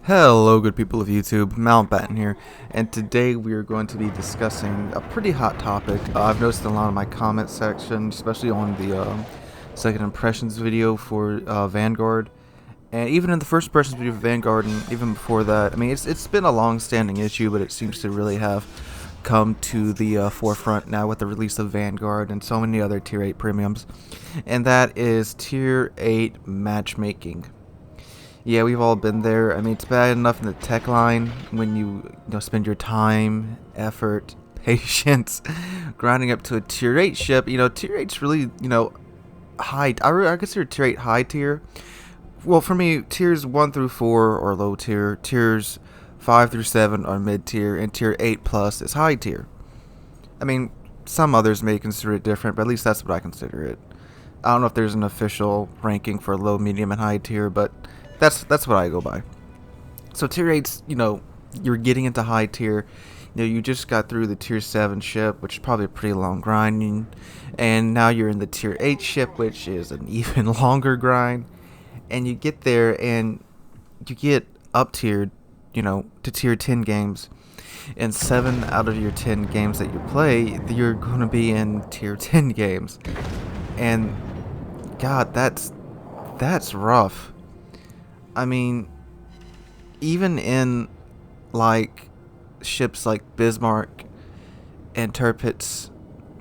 Hello good people of YouTube, Mountbatten here, and today we are going to be discussing a pretty hot topic. I've noticed in a lot of my comment section, especially on the second impressions video for Vanguard, and even in the first impressions video for Vanguard, and even before that. I mean, it's been a long-standing issue, but it seems to really have come to the forefront now with the release of Vanguard and so many other Tier 8 premiums, and that is Tier 8 matchmaking. Yeah, we've all been there. I mean, it's bad enough in the tech line when you spend your time, effort, patience grinding up to a Tier 8 ship. Tier 8's really, high. I consider Tier 8 high tier. Well, for me, tiers 1 through 4 are low tier. Tiers 5 through 7 are mid tier, and Tier 8 plus is high tier. I mean, some others may consider it different, but at least that's what I consider it. I don't know if there's an official ranking for low, medium, and high tier, but that's what I go by. So Tier 8's, you're getting into high tier. You just got through the Tier 7 ship, which is probably a pretty long grinding, and now you're in the Tier 8 ship, which is an even longer grind. And you get there and you get up tiered, to Tier 10 games. And 7 out of your 10 games that you play, you're going to be in Tier 10 games. And God, that's rough. I mean, even in like ships like Bismarck and Tirpitz,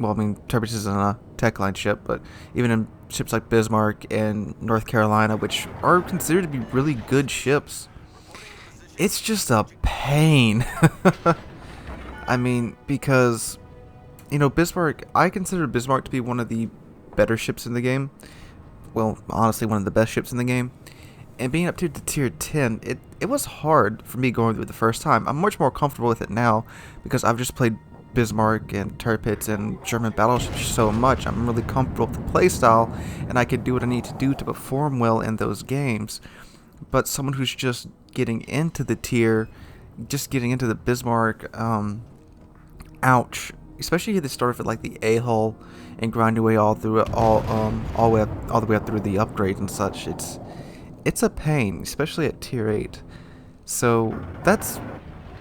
well, I mean, Tirpitz isn't a tech line ship, but even in ships like Bismarck and North Carolina, which are considered to be really good ships, it's just a pain. I mean, because, Bismarck, I consider Bismarck to be one of the better ships in the game. Well, honestly, one of the best ships in the game. And being up to Tier 10, it was hard for me going through it the first time. I'm much more comfortable with it now because I've just played Bismarck and Tirpitz and German battleships so much. I'm really comfortable with the playstyle, and I can do what I need to do to perform well in those games. But someone who's just getting into the tier, just getting into the Bismarck, ouch. Especially at the start of it, like the A hull, and grind your way all through it, all the way up through the upgrades and such. It's a pain, especially at Tier 8. So that's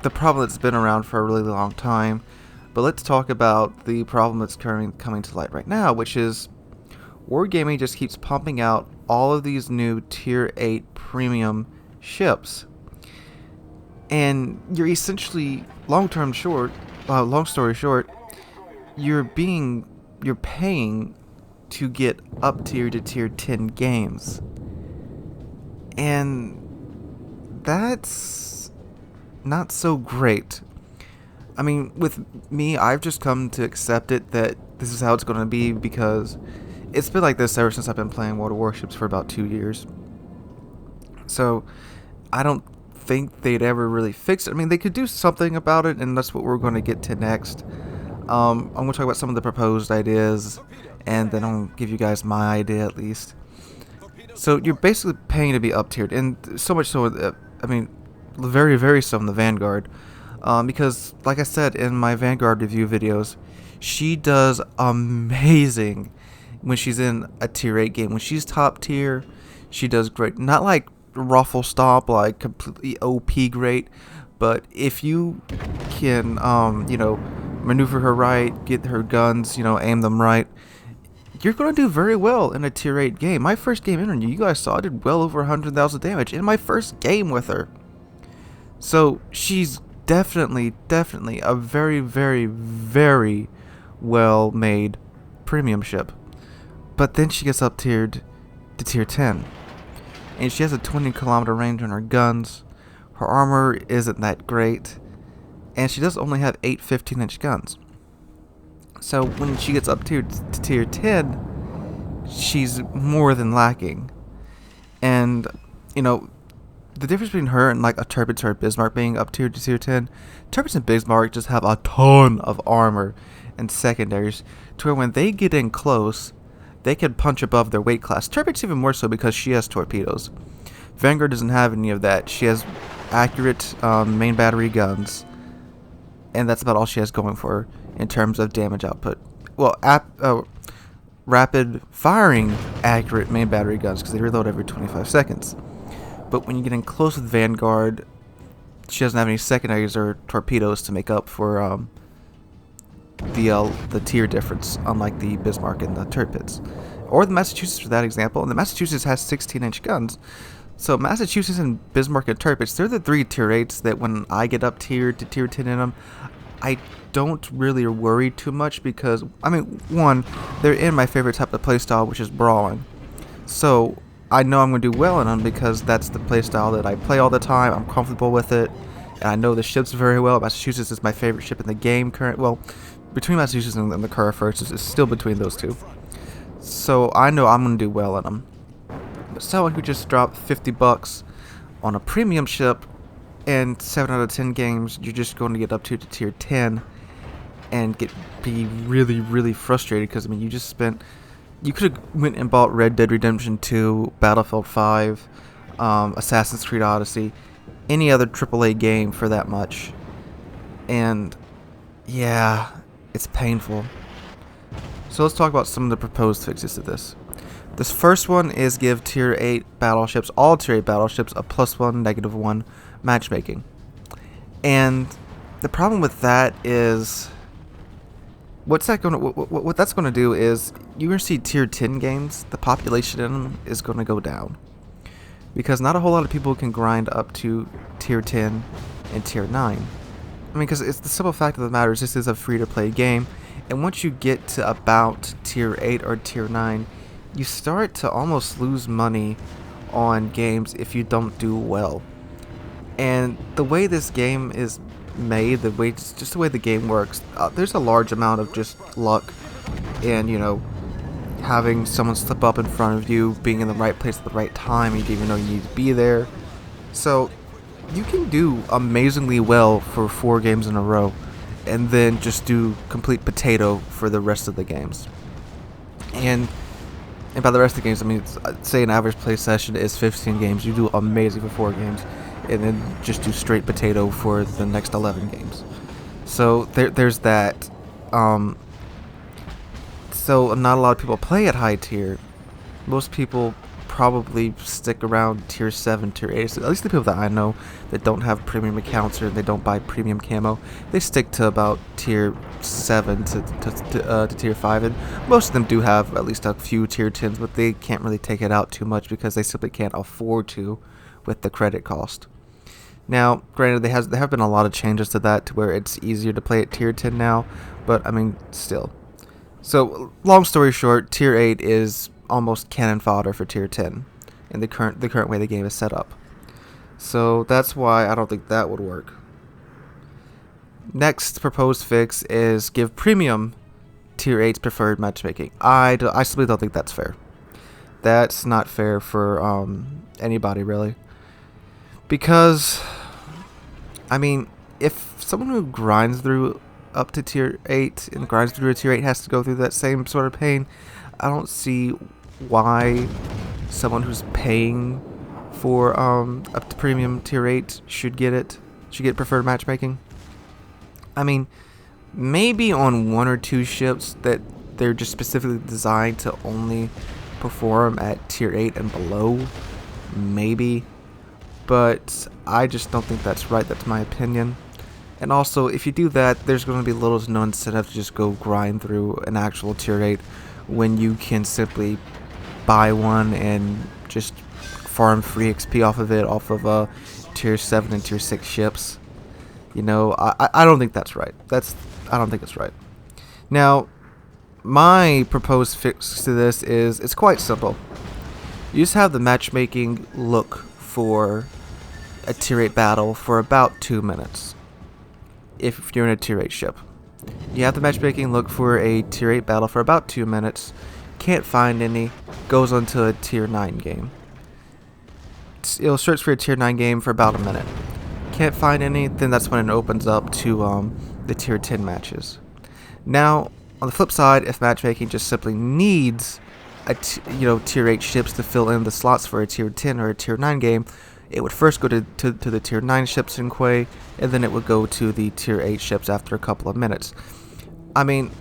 the problem that's been around for a really long time. But let's talk about the problem that's coming to light right now, which is Wargaming just keeps pumping out all of these new Tier 8 premium ships. And you're essentially, long story short, you're paying to get up tier to Tier 10 games. And that's not so great. I mean, with me, I've just come to accept it that this is how it's going to be because it's been like this ever since I've been playing World of Warships for about 2 years. So I don't think they'd ever really fix it. I mean, they could do something about it, and that's what we're going to get to next. I'm going to talk about some of the proposed ideas, and then I'll give you guys my idea at least. So you're basically paying to be up tiered, and so much so, I mean, very, very so in the Vanguard. Because, like I said in my Vanguard review videos, she does amazing when she's in a Tier 8 game. When she's top tier, she does great. Not like ruffle stop, like completely OP great, but if you can, maneuver her right, get her guns, aim them right, you're going to do very well in a Tier 8 game. My first game in, you guys saw, I did well over 100,000 damage in my first game with her. So she's definitely a very, very, very well made premium ship. But then she gets up tiered to Tier 10. And she has a 20-kilometer range on her guns. Her armor isn't that great. And she does only have 8 15-inch guns. So when she gets up to Tier 10, she's more than lacking. And, the difference between her and like a Tirpitz or a Bismarck being up tier to Tier 10, Tirpitz and Bismarck just have a ton of armor and secondaries to where when they get in close, they can punch above their weight class. Tirpitz even more so because she has torpedoes. Vanguard doesn't have any of that. She has accurate main battery guns, and that's about all she has going for her in terms of damage output. Well, rapid firing accurate main battery guns because they reload every 25 seconds. but when you get in close with Vanguard, she doesn't have any secondaries or torpedoes to make up for the tier difference, unlike the Bismarck and the turret pits. Or the Massachusetts for that example, and the Massachusetts has 16-inch guns. So Massachusetts and Bismarck and turret pits, they're the 3 tier 8s that when I get up tiered to tier 10 in them, I don't really worry too much because, I mean, one, they're in my favorite type of playstyle, which is brawling. So I know I'm going to do well in them because that's the playstyle that I play all the time. I'm comfortable with it, and I know the ships very well. Massachusetts is my favorite ship in the game well, between Massachusetts and the Curragh first, it's still between those two. So I know I'm going to do well in them. But someone who just dropped $50 on a premium ship, and 7 out of 10 games, you're just going to get up to tier 10 and be really, really frustrated because, I mean, you could have went and bought Red Dead Redemption 2, Battlefield 5, Assassin's Creed Odyssey, any other AAA game for that much. And yeah, it's painful. So let's talk about some of the proposed fixes to this. This first one is give tier 8 battleships, all tier 8 battleships, a +1, -1 matchmaking. And the problem with that is, what that's going to do is you're going to see tier 10 games, the population in them is going to go down. Because not a whole lot of people can grind up to tier 10 and tier 9. I mean, because it's the simple fact of the matter is this is a free-to-play game, and once you get to about tier 8 or tier 9, you start to almost lose money on games if you don't do well. And the way this game is made, just the way the game works, there's a large amount of just luck and, you know, having someone slip up in front of you, being in the right place at the right time, you didn't even know you need to be there. So you can do amazingly well for 4 games in a row and then just do complete potato for the rest of the games. And by the rest of the games, I mean, say an average play session is 15 games. You do amazing for 4 games, and then just do straight potato for the next 11 games. So there's that. So not a lot of people play at high tier. Most people probably stick around tier 7, tier 8. So at least the people that I know that don't have premium accounts or they don't buy premium camo, they stick to about tier 7 to tier 5. And most of them do have at least a few tier 10s, but they can't really take it out too much because they simply can't afford to with the credit cost. Now, granted, there have been a lot of changes to that to where it's easier to play at tier 10 now, but I mean, still. So, long story short, tier 8 is almost cannon fodder for tier 10 in the current way the game is set up. So that's why I don't think that would work. Next proposed fix is give premium tier 8's preferred matchmaking. I simply don't think that's fair. That's not fair for anybody really. Because, I mean, if someone who grinds through up to tier 8 and grinds through a tier 8 has to go through that same sort of pain, I don't see why someone who's paying for up to premium tier 8 should get preferred matchmaking. I mean, maybe on 1 or 2 ships that they're just specifically designed to only perform at tier 8 and below, maybe. But I just don't think that's right. That's my opinion. And also, if you do that, there's going to be little to no incentive to just go grind through an actual tier 8 when you can simply buy one and just farm free XP off of it, off of tier 7 and tier 6 ships. You know, I don't think that's right. I don't think it's right. Now, my proposed fix to this is, it's quite simple. You just have the matchmaking look for a tier 8 battle for about 2 minutes. If you're in a tier 8 ship, you have the matchmaking look for a tier 8 battle for about 2 minutes. Can't find any. Goes on to a tier 9 game. It'll search for a tier 9 game for about a minute. Can't find any. Then that's when it opens up to the tier 10 matches. Now, on the flip side, if matchmaking just simply needs tier 8 ships to fill in the slots for a tier 10 or a tier 9 game, it would first go to the tier 9 ships in Quay, and then it would go to the tier 8 ships after a couple of minutes. I mean,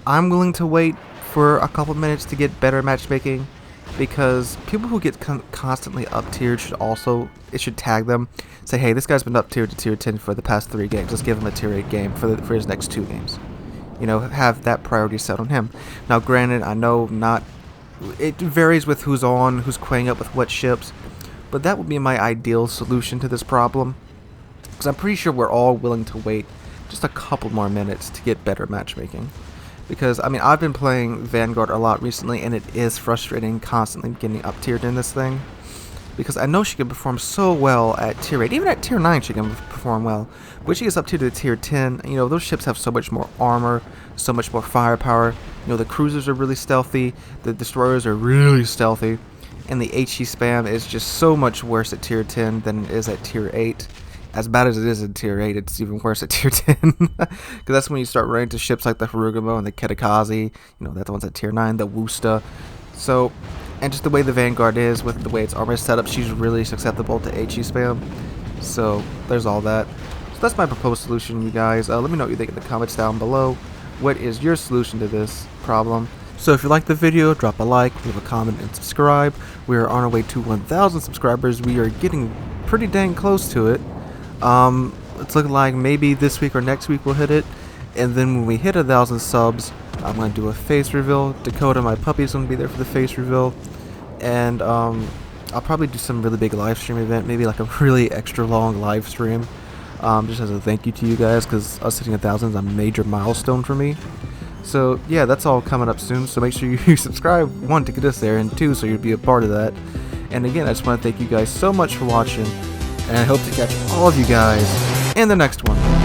I'm willing to wait for a couple minutes to get better matchmaking because people who get constantly up tiered should also, it should tag them, say, hey, this guy's been up tiered to tier 10 for the past 3 games, let's give him a tier 8 game for his next 2 games. You know, have that priority set on him. Now granted, I know it varies with who's on, who's queuing up with what ships, but that would be my ideal solution to this problem, because I'm pretty sure we're all willing to wait just a couple more minutes to get better matchmaking. Because, I mean, I've been playing Vanguard a lot recently, and it is frustrating constantly getting up tiered in this thing. Because I know she can perform so well at tier 8, even at tier 9 she can perform well. But when she gets up tiered to tier 10, you know, those ships have so much more armor, so much more firepower. You know, the cruisers are really stealthy, the destroyers are really stealthy, and the HE spam is just so much worse at tier 10 than it is at tier 8. As bad as it is in tier 8, it's even worse at tier 10. Because that's when you start running to ships like the Harugamo and the Kitakaze. You know, that's the ones at tier 9, the Wusta. So, and just the way the Vanguard is, with the way its armor is set up, she's really susceptible to HE spam. So, there's all that. So that's my proposed solution, you guys. Let me know what you think in the comments down below. What is your solution to this problem? So if you like the video, drop a like, leave a comment, and subscribe. We are on our way to 1,000 subscribers. We are getting pretty dang close to it. It's looking like maybe this week or next week we'll hit it, and then when we hit 1,000 subs, I'm going to do a face reveal. Dakota, my puppy, is going to be there for the face reveal, and I'll probably do some really big live stream event, maybe like a really extra long live stream, just as a thank you to you guys, because us hitting 1,000 is a major milestone for me. So yeah, that's all coming up soon, so make sure you subscribe, 1, to get us there, and 2, so you'll be a part of that. And again, I just want to thank you guys so much for watching, and I hope to catch all of you guys in the next one.